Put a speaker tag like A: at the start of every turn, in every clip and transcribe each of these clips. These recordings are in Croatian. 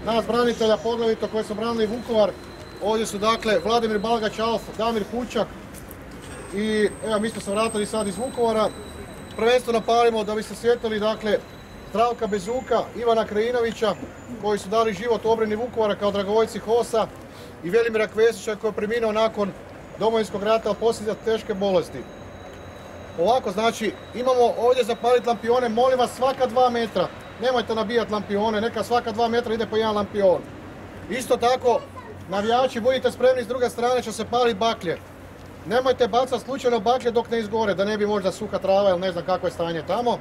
A: nas branitelja, poglavito koji su branili Vukovar. Ovdje su dakle Vladimir Balgać, Alf, Damir Kučak i evo mi smo se vratili sad iz Vukovara. Prvenstveno palimo da bi se sjetili dakle Zdravka Bezuka, Ivana Krajinovića koji su dali život u obrani Vukovara kao dragovoljci HOS-a i Velimira Kvesića koji je preminuo nakon Domovinskog rata od posljedica teške bolesti. Ovako, znači, imamo ovdje zapaliti lampione, molim vas, svaka 2 metra. Nemojte nabijati lampione, neka svaka 2 metra ide po jedan lampion. Isto tako, navijači, budite spremni, s druge strane će se paliti baklje. Nemojte bacati slučajno baklje dok ne izgore, da ne bi možda suha trava ili ne znam kakvo je stanje tamo.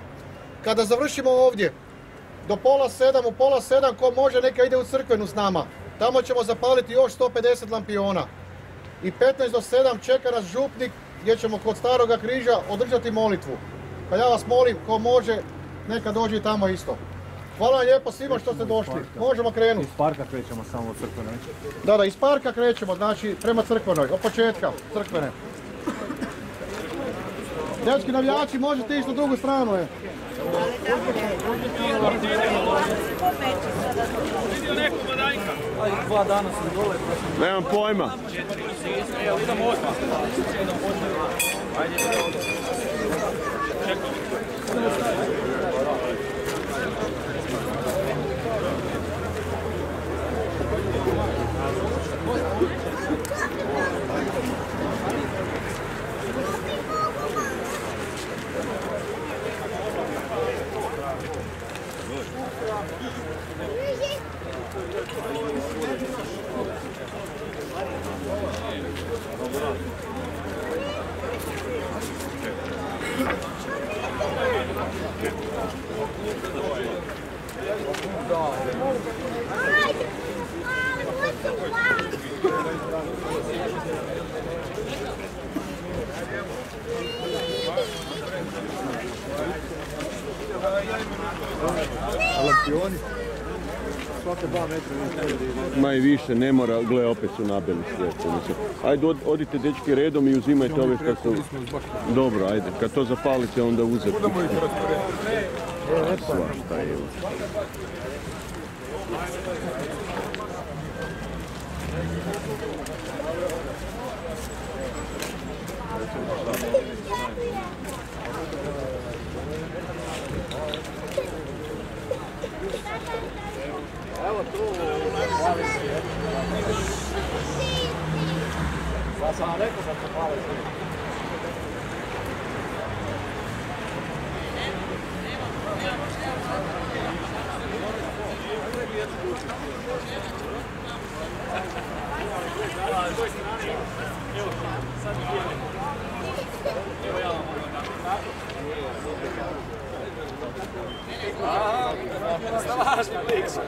A: Kada završimo ovdje, do u pola 7, ko može neka ide u crkvenu s nama. Tamo ćemo zapaliti još 150 lampiona. I 15 do 7 čeka nas župnik gdje ćemo kod Staroga križa održati molitvu. Pa ja vas molim, ko može, neka dođe i tamo isto. Hvala vam lijepo svima što ste došli. Možemo krenuti.
B: Iz parka krećemo samo od crkvenoj.
A: Da, iz parka krećemo, znači prema crkvenoj, od početka crkvene. Dečki navijači, možete ići na drugu stranu, je.
C: Nemam pojma.
B: Lampioni svake 2 metra.
C: Ma i više, ne mora, gle, opet su nabili svijetu. Ajde, odite dečki redom i uzimajte ove što su... Dobro, ajde, kad to zapalite onda uzeti. Svašta je.
B: Evo tu. Ja sam rekao da se pali.
D: Strašno lik su.